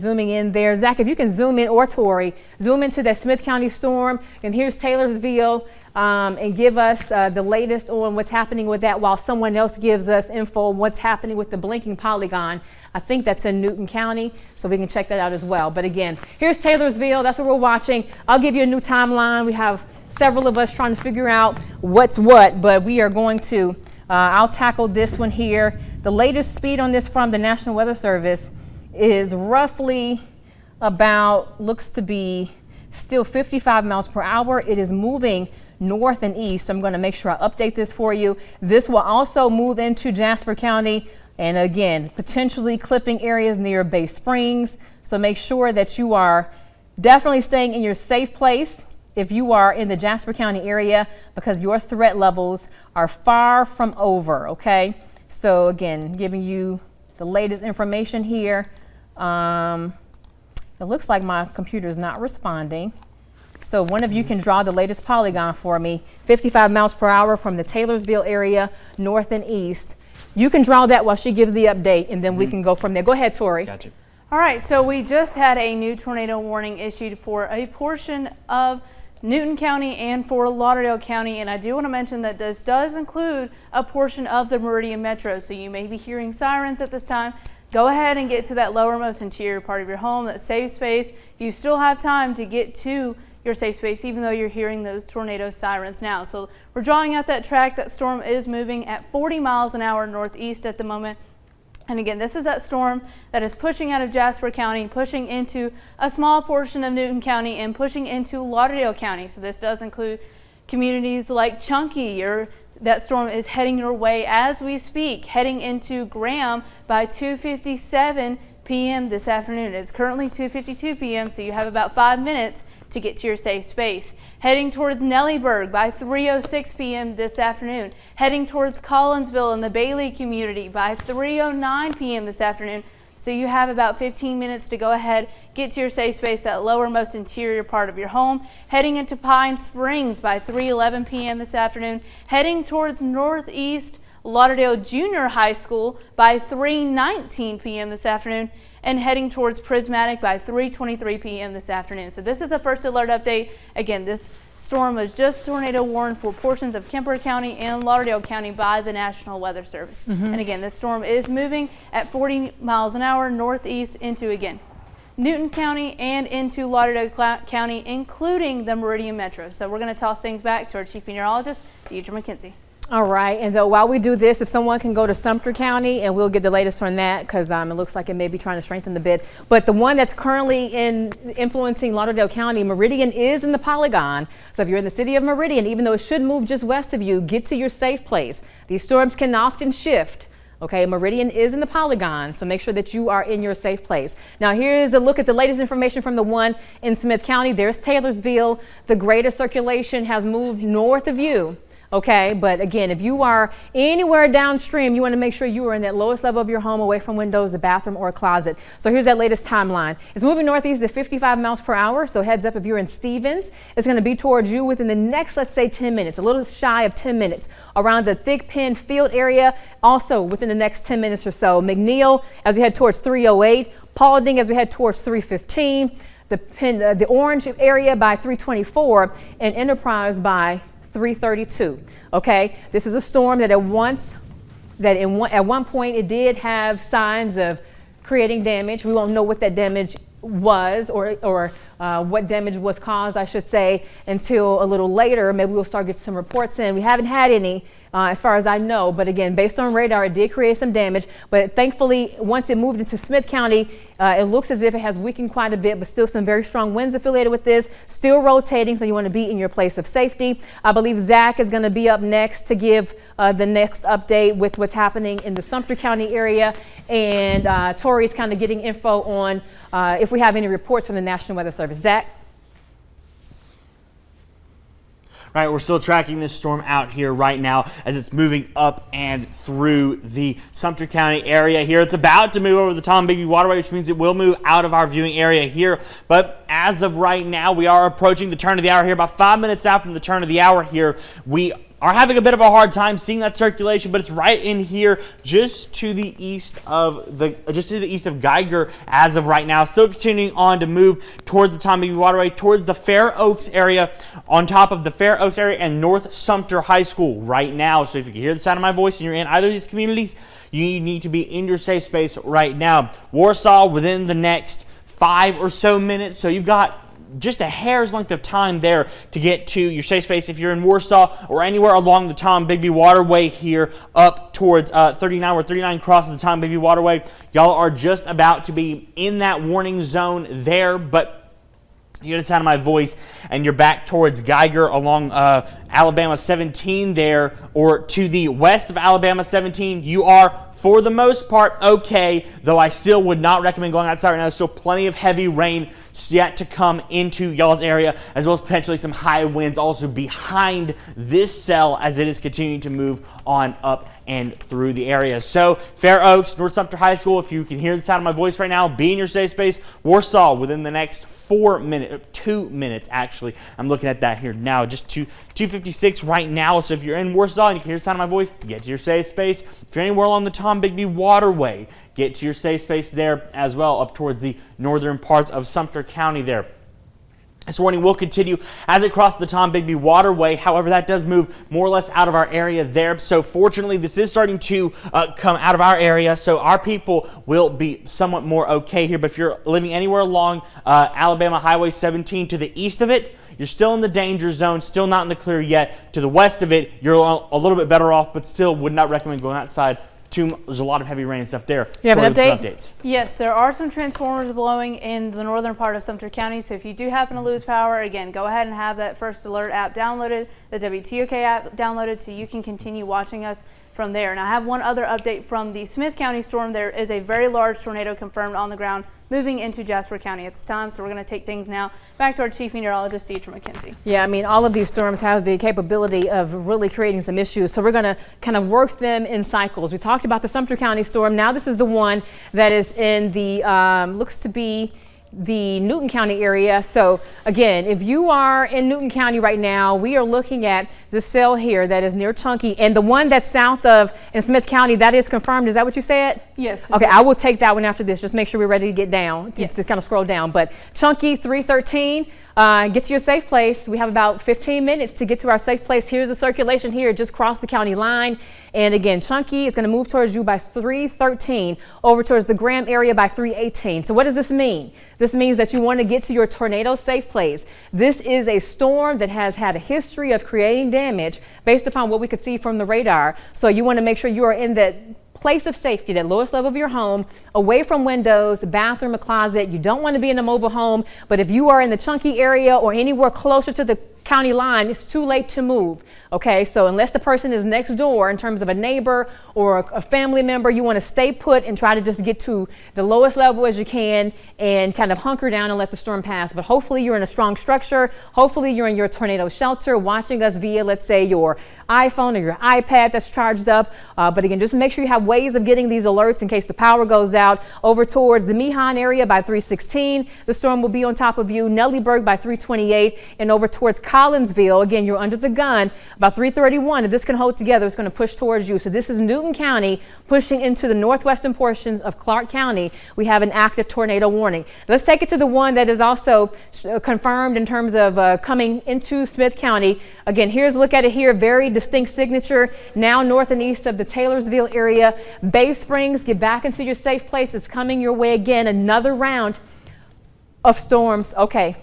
Zooming in there. Zach, if you can zoom in, or Tori, zoom into that Smith County storm. And here's Taylorsville, and give us the latest on what's happening with that, while someone else gives us info on what's happening with the blinking polygon. I think that's in Newton County, so we can check that out as well. But again, here's Taylorsville. That's what we're watching. I'll give you a new timeline. We have several of us trying to figure out what's what, but we are going to, I'll tackle this one here. The latest speed on this from the National Weather Service is roughly about, looks to be still 55 miles per hour. It is moving north and east, so I'm going to make sure I update this for you. This will also move into Jasper County, and again, potentially clipping areas near Bay Springs. So make sure that you are definitely staying in your safe place if you are in the Jasper County area, because your threat levels are far from over, okay? So again, giving you the latest information here. It looks like my computer is not responding. So one of you can draw the latest polygon for me. 55 miles per hour from the Taylorsville area, north and east. You can draw that while she gives the update, and then we can go from there. Go ahead, Tori. Gotcha. All right, so we just had a new tornado warning issued for a portion of Newton County and Fort Lauderdale County, and I do want to mention that this does include a portion of the Meridian Metro, so you may be hearing sirens at this time. Go ahead and get to that lowermost interior part of your home, that safe space. You still have time to get to your safe space, even though you're hearing those tornado sirens now. So we're drawing out that track. That storm is moving at 40 miles an hour northeast at the moment. And again, this is that storm that is pushing out of Jasper County, pushing into a small portion of Newton County, and pushing into Lauderdale County. So this does include communities like Chunky, or that storm is heading your way as we speak, heading into Graham by 2:57 p.m. this afternoon. It's currently 2:52 p.m., so you have about 5 minutes to get to your safe space. Heading towards Nellyburg by 3:06 p.m. this afternoon. Heading towards Collinsville and the Bailey community by 3:09 p.m. this afternoon. So you have about 15 minutes to go ahead, get to your safe space, that lowermost interior part of your home. Heading into Pine Springs by 3:11 p.m. this afternoon. Heading towards northeast Lauderdale Junior High School by 3:19 p.m. this afternoon. And heading towards Prismatic by 3:23 p.m. this afternoon. So this is a first alert update. Again, this storm was just tornado warned for portions of Kemper County and Lauderdale County by the National Weather Service. And again, this storm is moving at 40 miles an hour northeast into, again, Newton County and into Lauderdale County, including the Meridian Metro. So we're going to toss things back to our Chief Meteorologist, Deidre McKenzie. All right, and though while we do this, if someone can go to Sumter County, and we'll get the latest on that, because it looks like it may be trying to strengthen the bid. But the one that's currently influencing Lauderdale County, Meridian, is in the polygon. So if you're in the city of Meridian, even though it should move just west of you, get to your safe place. These storms can often shift. Okay, Meridian is in the polygon, so make sure that you are in your safe place. Now here's a look at the latest information from the one in Smith County. There's Taylorsville. The greater circulation has moved north of you. Okay, but again, if you are anywhere downstream, you want to make sure you are in that lowest level of your home, away from windows, a bathroom, or a closet. So here's that latest timeline. It's moving northeast at 55 miles per hour. So heads up if you're in Stevens. It's going to be towards you within the next, let's say, 10 minutes, a little shy of 10 minutes, around the Thick Pen Field area, also within the next 10 minutes or so. McNeil, as we head towards 308, Paulding as we head towards 315, the Orange area by 324, and Enterprise by 332. Okay, this is a storm that at one point it did have signs of creating damage. We won't know what that damage was, or what damage was caused, I should say, until a little later. Maybe we'll start getting some reports in. We haven't had any as far as I know, but again, based on radar, it did create some damage. But thankfully, once it moved into Smith County, it looks as if it has weakened quite a bit, but still some very strong winds affiliated with this, still rotating, so you want to be in your place of safety. I believe Zach is going to be up next to give the next update with what's happening in the Sumter County area, and Tori's kind of getting info on if we have any reports from the National Weather Service. Zach? Right, we're still tracking this storm out here right now as it's moving up and through the Sumter County area here. It's about to move over the Tombigbee Waterway, which means it will move out of our viewing area here. But as of right now, we are approaching the turn of the hour here. About 5 minutes out from the turn of the hour here, we are having a bit of a hard time seeing that circulation, but it's right in here just to the east of Geiger as of right now. Still continuing on to move towards the Tom Beebe Waterway, towards the Fair Oaks area, on top of the Fair Oaks area and North Sumter High School right now. So if you can hear the sound of my voice and you're in either of these communities, you need to be in your safe space right now. Warsaw within the next 5 or so minutes. So you've got just a hair's length of time there to get to your safe space if you're in Warsaw or anywhere along the Tom Beebe Waterway here up towards 39, where 39 crosses the Tom Beebe Waterway. Y'all are just about to be in that warning zone there, but you hear the sound of my voice and you're back towards Geiger along Alabama 17 there, or to the west of Alabama 17. You are, for the most part, okay, though I still would not recommend going outside right now. There's still plenty of heavy rain yet to come into y'all's area, as well as potentially some high winds also behind this cell as it is continuing to move on up and through the area. So Fair Oaks, North Sumter High School, if you can hear the sound of my voice right now, be in your safe space. Warsaw within the next 2 minutes actually. I'm looking at that here now, just 2:56 right now. So if you're in Warsaw and you can hear the sound of my voice, get to your safe space. If you're anywhere along the Tom Beebe Waterway, get to your safe space there as well, up towards the northern parts of Sumter County there. This warning will continue as it crosses the Tom Beebe Waterway. However, that does move more or less out of our area there. So fortunately, this is starting to come out of our area. So our people will be somewhat more okay here. But if you're living anywhere along Alabama Highway 17 to the east of it, you're still in the danger zone, still not in the clear yet. To the west of it, you're a little bit better off, but still would not recommend going outside. There's a lot of heavy rain and stuff there. You have an update? Updates. Yes, there are some transformers blowing in the northern part of Sumter County. So if you do happen to lose power, again, go ahead and have that First Alert app downloaded, the WTOK app downloaded, so you can continue watching us from there. And I have one other update from the Smith County storm. There is a very large tornado confirmed on the ground moving into Jasper County at this time. So we're going to take things now back to our Chief Meteorologist, Deidre McKenzie. Yeah, I mean, all of these storms have the capability of really creating some issues. So we're going to kind of work them in cycles. We talked about the Sumter County storm. Now this is the one that is in the, looks to be the Newton County area. So again, if you are in Newton County right now, we are looking at the cell here that is near Chunky, and the one that's south of in Smith County, that is confirmed. Is that what you said? Yes. Okay, I will take that one after this. Just make sure we're ready to get down, to kind of scroll down. But Chunky 313, get to your safe place. We have about 15 minutes to get to our safe place. Here's the circulation here, just crossed the county line. And again, Chunky is going to move towards you by 313, over towards the Graham area by 318. So what does this mean? This means that you want to get to your tornado safe place. This is a storm that has had a history of creating damage based upon what we could see from the radar. So you want to make sure you are in that place of safety, that lowest level of your home, away from windows, bathroom, a closet. You don't want to be in a mobile home, but if you are in the Chunky area or anywhere closer to the county line, it's too late to move. Okay, so unless the person is next door in terms of a neighbor or a family member, you want to stay put and try to just get to the lowest level as you can and kind of hunker down and let the storm pass. But hopefully you're in a strong structure. Hopefully you're in your tornado shelter watching us via, let's say, your iPhone or your iPad that's charged up. But again, just make sure you have ways of getting these alerts in case the power goes out. Over towards the Meehan area by 316, the storm will be on top of you. Nellyburg by 328, and over towards Collinsville, again, you're under the gun. About 331, if this can hold together, it's going to push towards you. So this is Newton County pushing into the northwestern portions of Clark County. We have an active tornado warning. Let's take it to the one that is also confirmed in terms of coming into Smith County. Again, here's a look at it here. Very distinct signature. Now north and east of the Taylorsville area. Bay Springs, get back into your safe place. It's coming your way again. Another round of storms. Okay.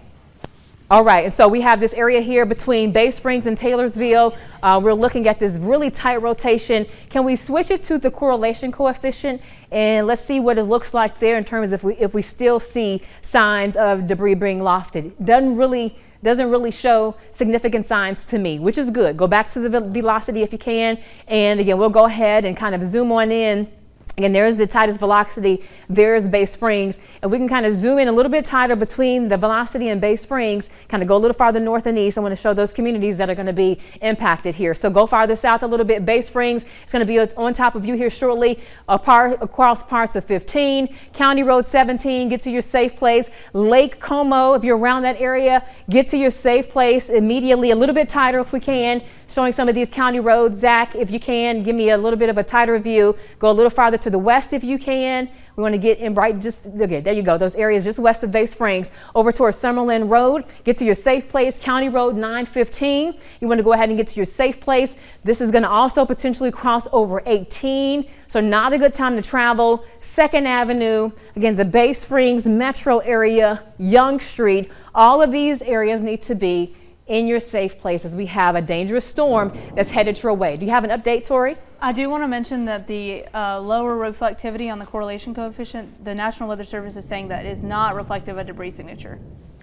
All right, and so we have this area here between Bay Springs and Taylorsville. We're looking at this really tight rotation. Can we switch it to the correlation coefficient and let's see what it looks like there in terms of if we still see signs of debris being lofted? Doesn't really show significant signs to me, which is good. Go back to the velocity if you can, and again, we'll go ahead and kind of zoom on in. Again, there's the tightest velocity, there's Bay Springs. And we can kind of zoom in a little bit tighter between the velocity and Bay Springs, kind of go a little farther north and east. I want to show those communities that are going to be impacted here. So go farther south a little bit. Bay Springs is going to be on top of you here shortly, across parts of 15. County Road 17, get to your safe place. Lake Como, if you're around that area, get to your safe place immediately, a little bit tighter if we can. showing some of these county roads. Zach, if you can, give me a little bit of a tighter view. Go a little farther to the west if you can. We want to get in right, just, okay, there you go. Those areas just west of Bay Springs, over towards Summerlin Road. Get to your safe place, County Road 915. You want to go ahead and get to your safe place. This is going to also potentially cross over 18. So not a good time to travel. 2nd Avenue, again, the Bay Springs metro area, Young Street. All of these areas need to be in your safe place as we have a dangerous storm that's headed your way. Do you have an update, Tori? I do want to mention that the lower reflectivity on the correlation coefficient, the National Weather Service is saying that is not reflective of debris signature.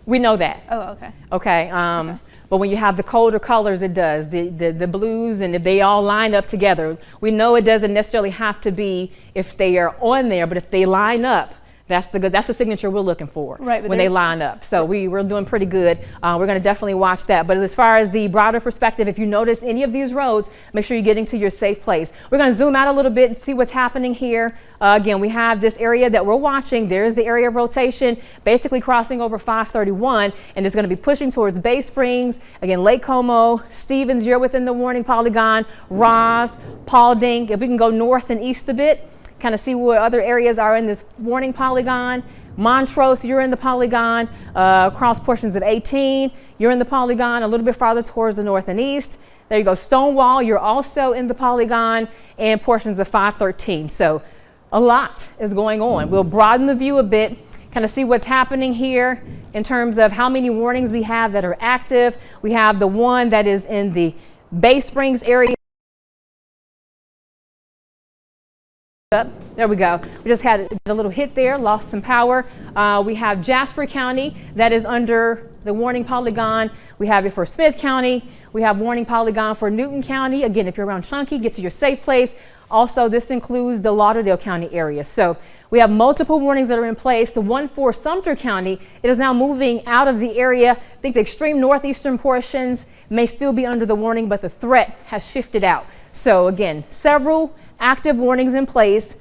We know that. Oh, okay. Okay. Okay. But when you have the colder colors, it does. The blues, and if they all line up together, we know it doesn't necessarily have to be if they are on there, but if they line up, that's the signature we're looking for, right, when they line up. So we're doing pretty good. We're going to definitely watch that. But as far as the broader perspective, if you notice any of these roads, make sure you're getting to your safe place. We're going to zoom out a little bit and see what's happening here. Again, we have this area that we're watching. There's the area of rotation, basically crossing over 531, and it's going to be pushing towards Bay Springs. Again, Lake Como, Stevens, you're within the warning polygon, Ross, Paulding. If we can go north and east a bit, kind of see what other areas are in this warning polygon. Montrose, you're in the polygon. Across portions of 18, you're in the polygon. A little bit farther towards the north and east. There you go. Stonewall, you're also in the polygon, and portions of 513. So a lot is going on. We'll broaden the view a bit, kind of see what's happening here in terms of how many warnings we have that are active. We have the one that is in the Bay Springs area. There we go. We just had a little hit there, lost some power. We have Jasper County that is under the warning polygon. We have it for Smith County. We have warning polygon for Newton County. Again, if you're around Chunky, get to your safe place. Also, this includes the Lauderdale County area. So we have multiple warnings that are in place. The one for Sumter County, it is now moving out of the area. I think the extreme northeastern portions may still be under the warning, but the threat has shifted out. So again, several active warnings in place.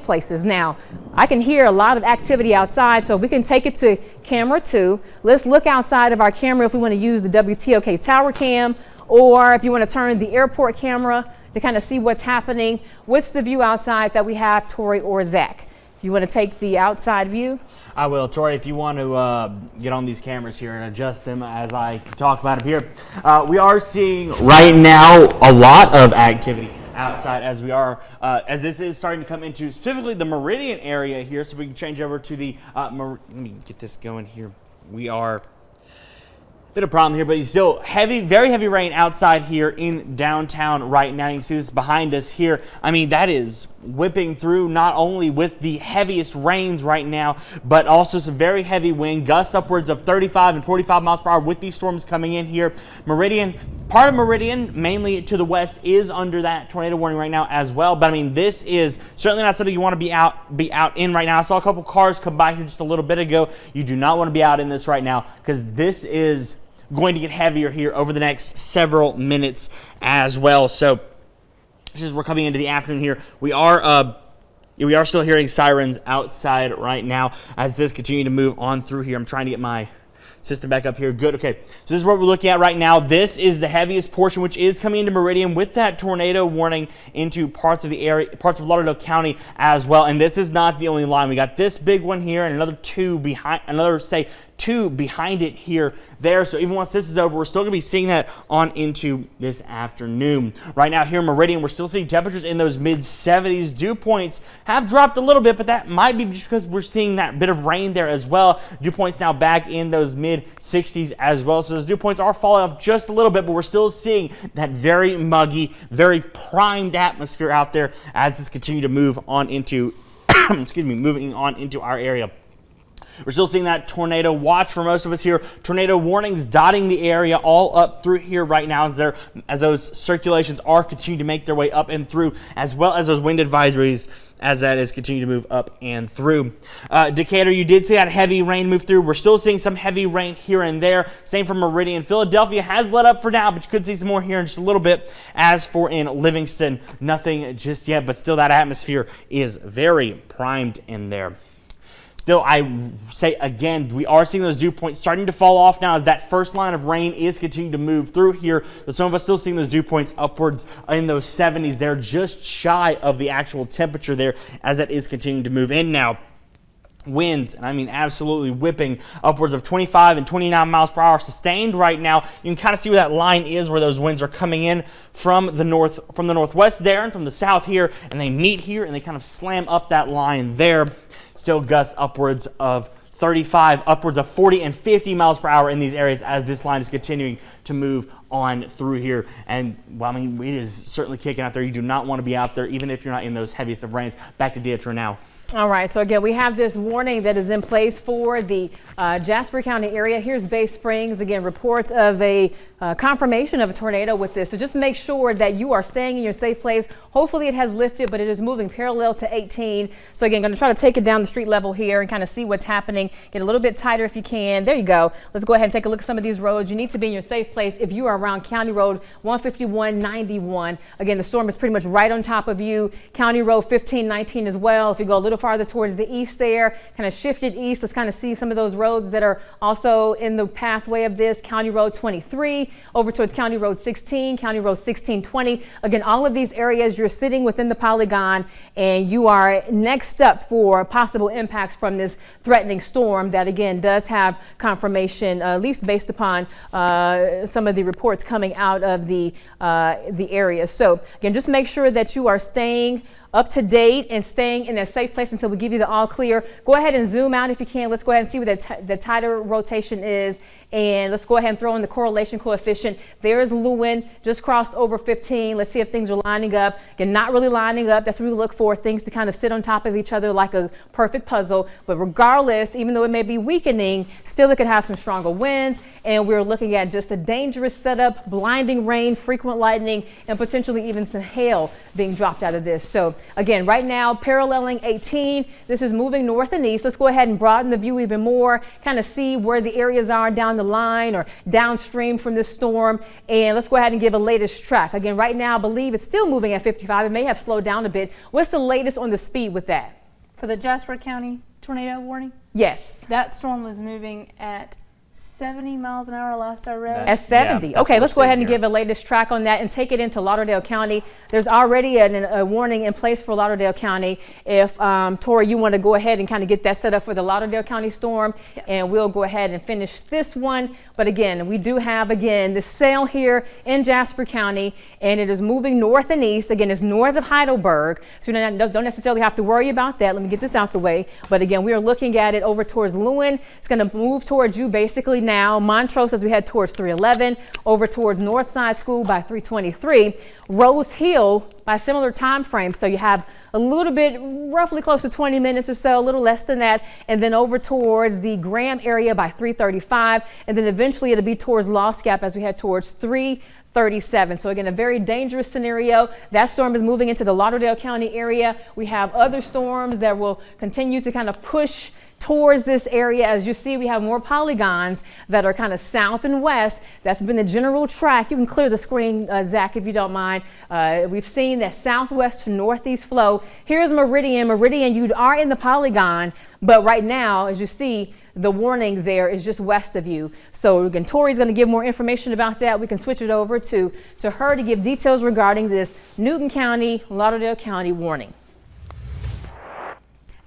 Places. Now, I can hear a lot of activity outside, so if we can take it to camera 2, let's look outside of our camera if we want to use the WTOK tower cam, or if you want to turn the airport camera to kind of see what's happening. What's the view outside that we have, Tori or Zach? You want to take the outside view? I will. Tori, if you want to get on these cameras here and adjust them as I talk about them here. We are seeing right now a lot of activity outside as we are, as this is starting to come into specifically the Meridian area here. So we can change over to the, let me get this going here. We are bit of a problem here, but still heavy, very heavy rain outside here in downtown right now. You can see this behind us here. I mean, that is whipping through, not only with the heaviest rains right now, but also some very heavy wind, gusts upwards of 35 and 45 miles per hour with these storms coming in here. Meridian, part of Meridian, mainly to the west, is under that tornado warning right now as well. But I mean, this is certainly not something you want to be out in right now. I saw a couple cars come by here just a little bit ago. You do not want to be out in this right now, because this is going to get heavier here over the next several minutes as well. So just as we're coming into the afternoon here, we are still hearing sirens outside right now as this continues to move on through here. I'm trying to get my system back up here. Good. Okay. So this is what we're looking at right now. This is the heaviest portion, which is coming into Meridian with that tornado warning into parts of the area, parts of Lauderdale County as well. And this is not the only line. We got this big one here and another two behind, two behind it here, there. So even once this is over, we're still going to be seeing that on into this afternoon. Right now here in Meridian, we're still seeing temperatures in those mid-70s. Dew points have dropped a little bit, but that might be just because we're seeing that bit of rain there as well. Dew points now back in those mid-60s as well. So those dew points are falling off just a little bit, but we're still seeing that very muggy, very primed atmosphere out there as this continues to move on into, excuse me, moving on into our area. We're still seeing that tornado watch for most of us here. Tornado warnings dotting the area all up through here right now as those circulations are continuing to make their way up and through, as well as those wind advisories as that is continuing to move up and through. Decatur, you did see that heavy rain move through. We're still seeing some heavy rain here and there. Same for Meridian. Philadelphia has let up for now, but you could see some more here in just a little bit. As for in Livingston, nothing just yet, but still that atmosphere is very primed in there. Still, I say again, we are seeing those dew points starting to fall off now as that first line of rain is continuing to move through here. But some of us still seeing those dew points upwards in those 70s. They're just shy of the actual temperature there as that is continuing to move in now. Winds, and I mean absolutely whipping upwards of 25 and 29 miles per hour sustained right now. You can kind of see where that line is, where those winds are coming in from the northwest there and from the south here, and they meet here and they kind of slam up that line there. Still gusts upwards of 35, upwards of 40 and 50 miles per hour in these areas as this line is continuing to move on through here. And, well, I mean, it is certainly kicking out there. You do not want to be out there, even if you're not in those heaviest of rains. Back to Deidre now. All right, so again, we have this warning that is in place for the Jasper County area. Here's Bay Springs. Again, reports of a confirmation of a tornado with this. So just make sure that you are staying in your safe place. Hopefully it has lifted, but it is moving parallel to 18. So again, going to try to take it down the street level here and kind of see what's happening. Get a little bit tighter if you can. There you go. Let's go ahead and take a look at some of these roads. You need to be in your safe place if you are around County Road 151-91. Again, the storm is pretty much right on top of you. County Road 1519 as well. If you go a little farther towards the east there, kind of shifted east, let's kind of see some of those roads that are also in the pathway of this. County Road 23 over towards County Road 16, County Road 1620. Again, all of these areas, you're sitting within the polygon and you are next up for possible impacts from this threatening storm that again does have confirmation, at least based upon some of the reports coming out of the area. So again, just make sure that you are staying up to date and staying in a safe place until we give you the all clear. Go ahead and zoom out if you can. Let's go ahead and see what the tidal rotation is. And let's go ahead and throw in the correlation coefficient. There's Lewin, just crossed over 15. Let's see if things are lining up. Again, not really lining up. That's what we look for, things to kind of sit on top of each other like a perfect puzzle. But regardless, even though it may be weakening, still it could have some stronger winds. And we're looking at just a dangerous setup, blinding rain, frequent lightning, and potentially even some hail being dropped out of this. So again, right now, paralleling 18. This is moving north and east. Let's go ahead and broaden the view even more, kind of see where the areas are down the line or downstream from this storm. And let's go ahead and give a latest track. Again, right now, I believe it's still moving at 55. It may have slowed down a bit. What's the latest on the speed with that? For the Jasper County tornado warning? Yes. That storm was moving at 70 miles an hour last I read. At 70. Yeah, okay, let's go ahead and give a latest track on that and take it into Lauderdale County. There's already a warning in place for Lauderdale County. If, Tori, you want to go ahead and kind of get that set up for the Lauderdale County storm, yes. And we'll go ahead and finish this one. But again, we do have, again, the sail here in Jasper County, and it is moving north and east. Again, it's north of Heidelberg, so you don't necessarily have to worry about that. Let me get this out the way. But again, we are looking at it over towards Lewin. It's going to move towards you basically now. Montrose as we head towards 311, over toward Northside School by 323, Rose Hill by similar time frame. So you have a little bit, roughly close to 20 minutes or so, a little less than that, and then over towards the Graham area by 335, and then eventually it'll be towards Lost Gap as we head towards 337. So again, a very dangerous scenario. That storm is moving into the Lauderdale County area. We have other storms that will continue to kind of push towards this area. As you see, we have more polygons that are kind of south and west. That's been the general track. You can clear the screen, Zach, if you don't mind. We've seen that southwest to northeast flow. Here's Meridian. Meridian, you are in the polygon, but right now, as you see, the warning there is just west of you. So again, Tori's going to give more information about that. We can switch it over to her to give details regarding this Newton County, Lauderdale County warning.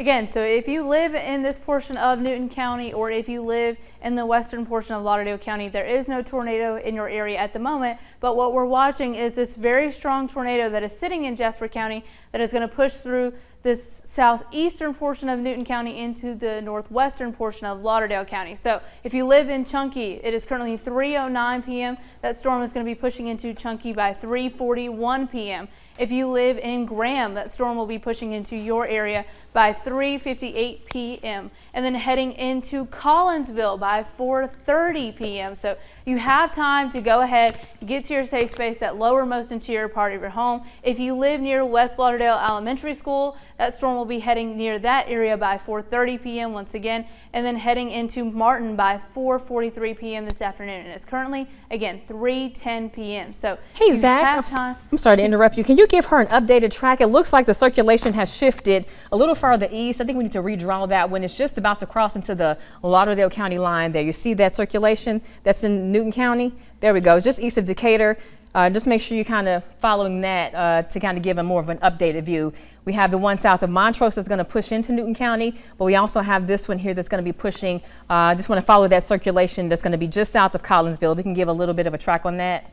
Again, so if you live in this portion of Newton County or if you live in the western portion of Lauderdale County, there is no tornado in your area at the moment, but what we're watching is this very strong tornado that is sitting in Jasper County that is going to push through this southeastern portion of Newton County into the northwestern portion of Lauderdale County. So if you live in Chunky, it is currently 3:09 p.m. That storm is going to be pushing into Chunky by 3:41 p.m. If you live in Graham, that storm will be pushing into your area by 3:58 p.m. and then heading into Collinsville by 4:30 p.m. So you have time to go ahead, get to your safe space, that lowermost interior part of your home. If you live near West Lauderdale Elementary School, that storm will be heading near that area by 4:30 p.m. once again, and then heading into Martin by 4:43 p.m. this afternoon. And it's currently, again, 3:10 p.m. So Hey, you Zach, have time. I'm sorry to interrupt you. Can you give her an updated track? It looks like the circulation has shifted a little farther east. I think we need to redraw that when it's just about to cross into the Lauderdale County line there. You see that circulation that's in Newton County? There we go. It's just east of Decatur. Just make sure you're kind of following that to kind of give a more of an updated view. We have the one south of Montrose that's going to push into Newton County, but we also have this one here that's going to be pushing. Just want to follow that circulation that's going to be just south of Collinsville. We can give a little bit of a track on that.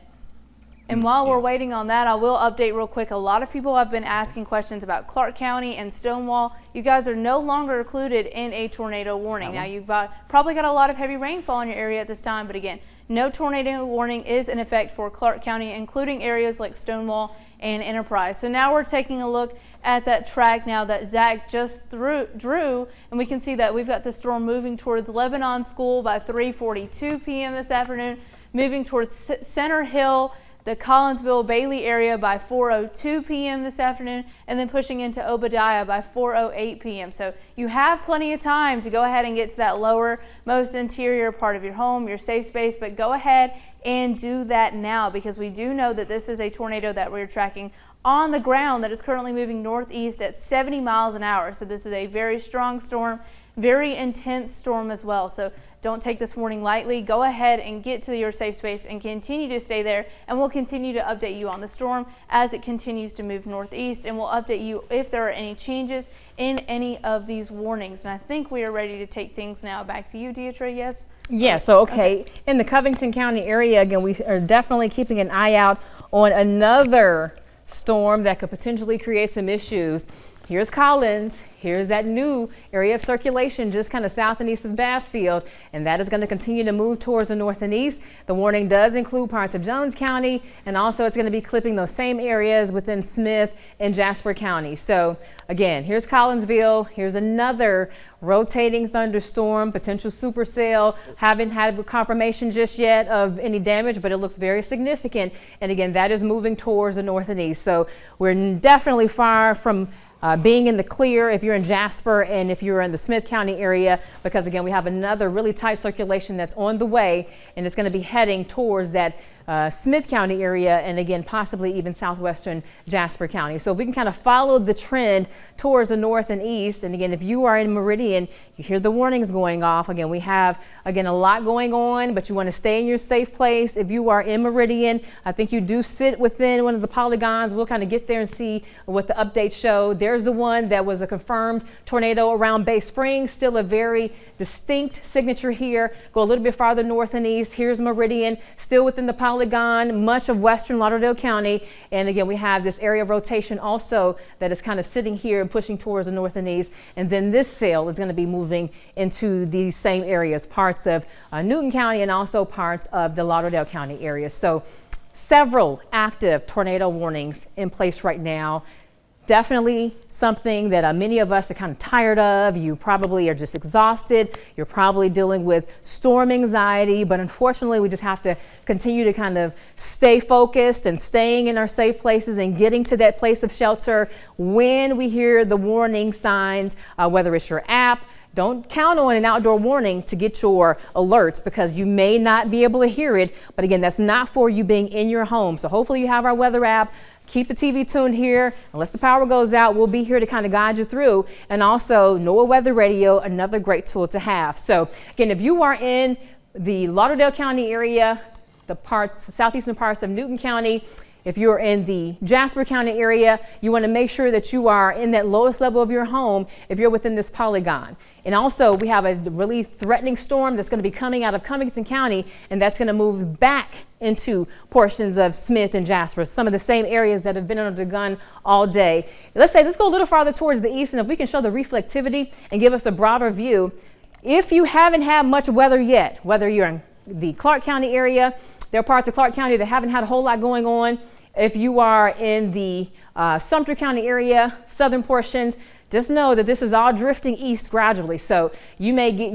And while we're waiting on that, I will update real quick. A lot of people have been asking questions about Clark County and Stonewall. You guys are no longer included in a tornado warning. Now, you've probably got a lot of heavy rainfall in your area at this time, but again, no tornado warning is in effect for Clark County, including areas like Stonewall and Enterprise. So now we're taking a look at that track now that Zach just drew, and we can see that we've got the storm moving towards Lebanon School by 3:42 p.m. this afternoon, moving towards Center Hill, the Collinsville Bailey area by 4:02 p.m. this afternoon, and then pushing into Obadiah by 4:08 p.m. So you have plenty of time to go ahead and get to that lower, most interior part of your home, your safe space, but go ahead and do that now, because we do know that this is a tornado that we're tracking on the ground that is currently moving northeast at 70 miles an hour. So this is a very strong storm, very intense storm as well. So don't take this warning lightly. Go ahead and get to your safe space and continue to stay there, and we'll continue to update you on the storm as it continues to move northeast, and we'll update you if there are any changes in any of these warnings. And I think we are ready to take things now back to you, Deidre. Yes? Yeah, so okay. In the Covington County area, again, we are definitely keeping an eye out on another storm that could potentially create some issues. Here's Collins. Here's that new area of circulation just kind of south and east of Bassfield, and that is going to continue to move towards the north and east. The warning does include parts of Jones County, and also it's going to be clipping those same areas within Smith and Jasper County. So again, here's Collinsville. Here's another rotating thunderstorm, potential supercell. Haven't had confirmation just yet of any damage, but it looks very significant. And again, that is moving towards the north and east. So we're definitely far from being in the clear if you're in Jasper and if you're in the Smith County area, because again, we have another really tight circulation that's on the way, and it's going to be heading towards that Smith County area, and again, possibly even southwestern Jasper County. So if we can kind of follow the trend towards the north and east, and again, if you are in Meridian, you hear the warnings going off. Again, we have, again, a lot going on, but you want to stay in your safe place. If you are in Meridian, I think you do sit within one of the polygons. We'll kind of get there and see what the updates show. There's the one that was a confirmed tornado around Bay Springs, still a very distinct signature here. Go a little bit farther north and east. Here's Meridian, still within the polygon, much of western Lauderdale County. And again, we have this area of rotation also that is kind of sitting here and pushing towards the north and east. And then this cell is going to be moving into these same areas, parts of Newton County and also parts of the Lauderdale County area. So several active tornado warnings in place right now. Definitely something that many of us are kind of tired of. You probably are just exhausted. You're probably dealing with storm anxiety, but unfortunately we just have to continue to kind of stay focused and staying in our safe places and getting to that place of shelter when we hear the warning signs, whether it's your app. Don't count on an outdoor warning to get your alerts, because you may not be able to hear it. But again, that's not for you being in your home. So hopefully you have our weather app. Keep the TV tuned here. Unless the power goes out, we'll be here to kind of guide you through. And also NOAA Weather Radio, another great tool to have. So again, if you are in the Lauderdale County area, the southeastern parts of Newton County, if you're in the Jasper County area, you want to make sure that you are in that lowest level of your home if you're within this polygon. And also, we have a really threatening storm that's going to be coming out of Covington County, and that's going to move back into portions of Smith and Jasper, some of the same areas that have been under the gun all day. Let's go a little farther towards the east, and if we can show the reflectivity and give us a broader view. If you haven't had much weather yet, whether you're in the Clark County area, there are parts of Clark County that haven't had a whole lot going on. If you are in the Sumter County area, southern portions, just know that this is all drifting east gradually. So you may get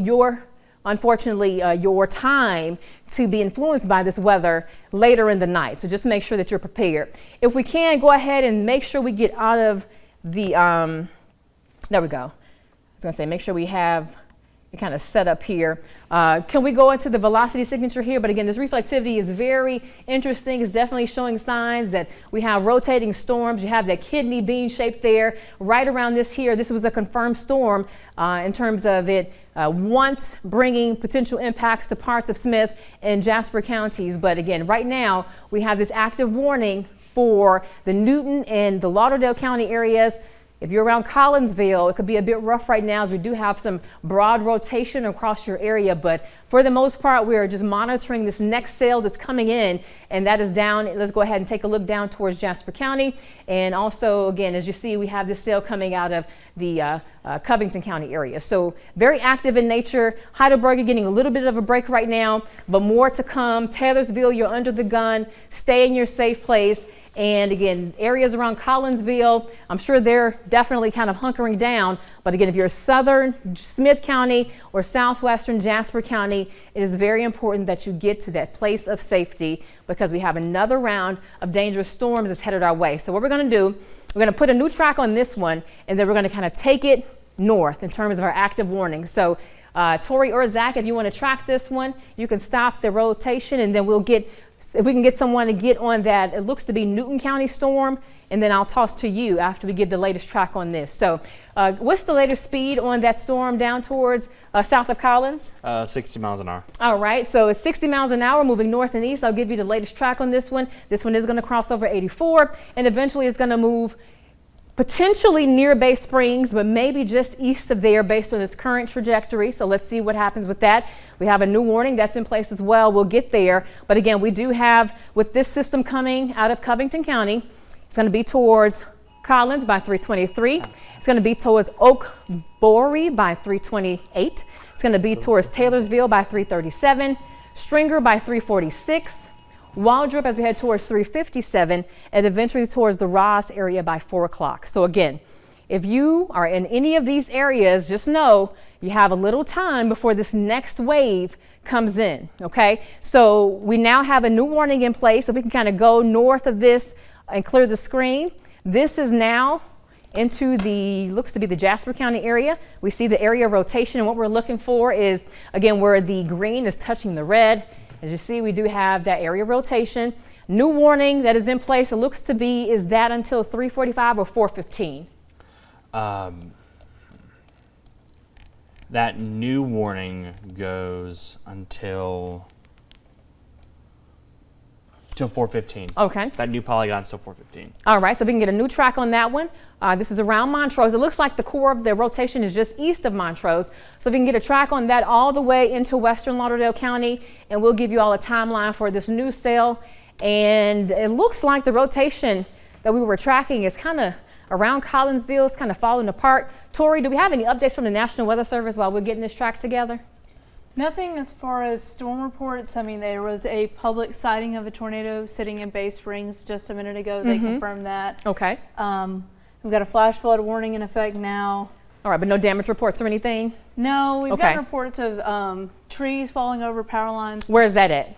unfortunately, your time to be influenced by this weather later in the night. So just make sure that you're prepared. If we can, go ahead and make sure we get out of the, there we go. I was gonna say, make sure we have it kind of set up here. Can we go into the velocity signature here? But again, this reflectivity is very interesting. It's definitely showing signs that we have rotating storms. You have that kidney bean shape there right around this here. This was a confirmed storm in terms of it once bringing potential impacts to parts of Smith and Jasper counties. But again, right now we have this active warning for the Newton and the Lauderdale County areas. If you're around Collinsville, it could be a bit rough right now as we do have some broad rotation across your area. But for the most part, we are just monitoring this next sail that's coming in, and that is down. Let's go ahead and take a look down towards Jasper County. And also, again, as you see, we have this sail coming out of the Covington County area. So very active in nature. Heidelberg getting a little bit of a break right now, but more to come. Taylorsville, you're under the gun. Stay in your safe place. And again, areas around Collinsville, I'm sure they're definitely kind of hunkering down. But again, if you're southern Smith County or southwestern Jasper County, it is very important that you get to that place of safety because we have another round of dangerous storms that's headed our way. So what we're going to do, we're going to put a new track on this one, and then we're going to kind of take it north in terms of our active warning. So Tori or Zach, if you want to track this one, you can stop the rotation, and then we'll get, if we can get someone to get on that, it looks to be Newton County storm, and then I'll toss to you after we give the latest track on this. So what's the latest speed on that storm down towards south of Collins? 60 miles an hour. All right, so it's 60 miles an hour moving north and east. I'll give you the latest track on this one. This one is going to cross over 84, and eventually it's going to move potentially near Bay Springs, but maybe just east of there based on its current trajectory. So let's see what happens with that. We have a new warning that's in place as well. We'll get there. But again, we do have, with this system coming out of Covington County, it's going to be towards Collins by 323. It's going to be towards Oak Boree by 328. It's going to be towards Taylorsville by 337, Stringer by 346, Waldrop as we head towards 357, and eventually towards the Ross area by 4 o'clock. So again, if you are in any of these areas, just know you have a little time before this next wave comes in, okay? So we now have a new warning in place, so we can kind of go north of this and clear the screen. This is now into the, looks to be the Jasper County area. We see the area of rotation, and what we're looking for is, again, where the green is touching the red. As you see, we do have that area rotation. New warning that is in place, it looks to be, is that until 3:45 or 4:15? That new warning goes until 4:15. Okay. That new polygon's till 4:15. All right, so we can get a new track on that one. This is around Montrose. It looks like the core of the rotation is just east of Montrose. So we can get a track on that all the way into western Lauderdale County, and we'll give you all a timeline for this new sail. And it looks like the rotation that we were tracking is kind of around Collinsville. It's kind of falling apart. Tori, do we have any updates from the National Weather Service while we're getting this track together? Nothing as far as storm reports. I mean, there was a public sighting of a tornado sitting in Bay Springs just a minute ago. They confirmed that. Okay. We've got a flash flood warning in effect now. All right, but no damage reports or anything? No, we've Okay. gotten reports of trees falling over power lines Where's that at?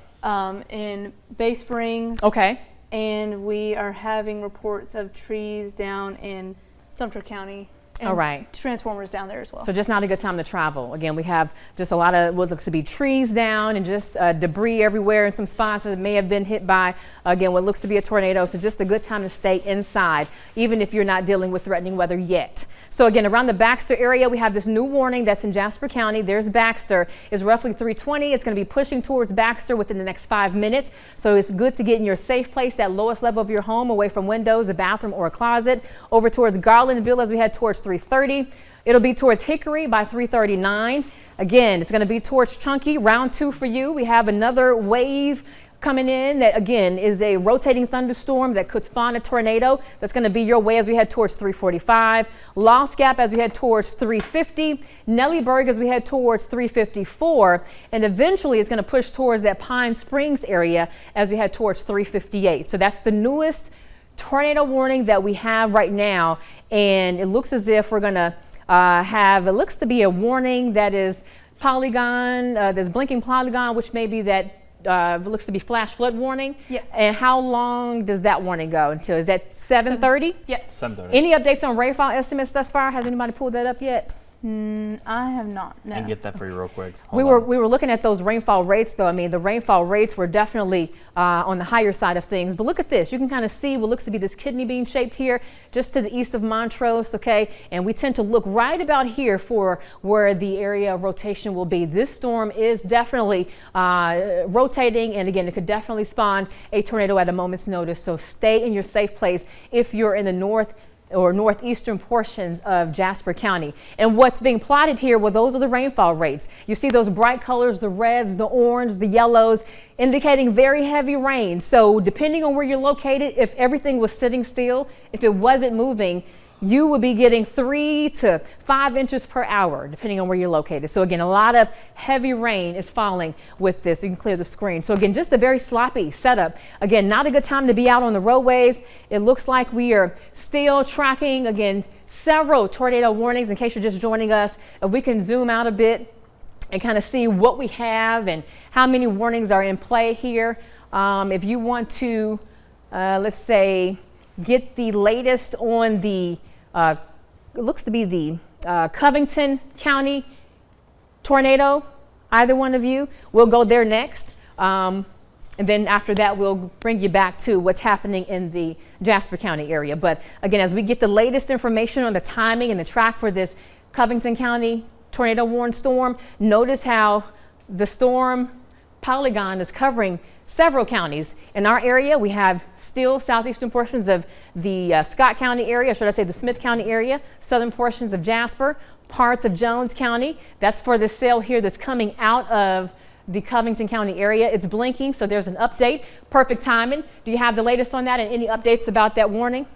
in Bay Springs. Okay. And we are having reports of trees down in Sumter County. And All right. transformers down there as well. So just not a good time to travel. Again, we have just a lot of what looks to be trees down and just debris everywhere in some spots that may have been hit by, again, what looks to be a tornado. So just a good time to stay inside, even if you're not dealing with threatening weather yet. So again, around the Baxter area, we have this new warning that's in Jasper County. There's Baxter. It's roughly 320. It's going to be pushing towards Baxter within the next 5 minutes. So it's good to get in your safe place, that lowest level of your home, away from windows, a bathroom, or a closet, over towards Garlandville as we head towards 330. It'll be towards Hickory by 339. Again, it's going to be towards Chunky, round 2 for you. We have another wave coming in that again is a rotating thunderstorm that could spawn a tornado that's going to be your way as we head towards 345, Lost Gap as we head towards 350, Nellyburg as we head towards 354, and eventually it's going to push towards that Pine Springs area as we head towards 358. So that's the newest tornado warning that we have right now, and it looks as if we're going to it looks to be a warning that is polygon, there's blinking polygon, which may be that looks to be flash flood warning. Yes. And how long does that warning go until? Is that 7:30? Yes. 7:30. Any updates on rainfall estimates thus far? Has anybody pulled that up yet? I have not. No. I can get that for you real quick. We Hold on. were looking at those rainfall rates, though. I mean, the rainfall rates were definitely on the higher side of things. But look at this. You can kind of see what looks to be this kidney bean shape here, just to the east of Montrose, okay? And we tend to look right about here for where the area of rotation will be. This storm is definitely rotating, and again, it could definitely spawn a tornado at a moment's notice. So stay in your safe place if you're in the north or northeastern portions of Jasper County. And what's being plotted here, well, those are the rainfall rates. You see those bright colors, the reds, the orange, the yellows, indicating very heavy rain. So depending on where you're located, if everything was sitting still, if it wasn't moving, you would be getting 3 to 5 inches per hour, depending on where you're located. So again, a lot of heavy rain is falling with this. You can clear the screen. So again, just a very sloppy setup. Again, not a good time to be out on the roadways. It looks like we are still tracking, again, several tornado warnings in case you're just joining us. If we can zoom out a bit and kind of see what we have and how many warnings are in play here. If you want to, let's say, get the latest on the it looks to be the Covington County tornado, either one of you, we'll go there next. And then after that, we'll bring you back to what's happening in the Jasper County area. But again, as we get the latest information on the timing and the track for this Covington County tornado warned storm, notice how the storm polygon is covering several counties. In our area, we have still southeastern portions of the Scott County area, or should I say the Smith County area, southern portions of Jasper, parts of Jones County. That's for the cell here that's coming out of the Covington County area. It's blinking, so there's an update. Perfect timing. Do you have the latest on that and any updates about that warning?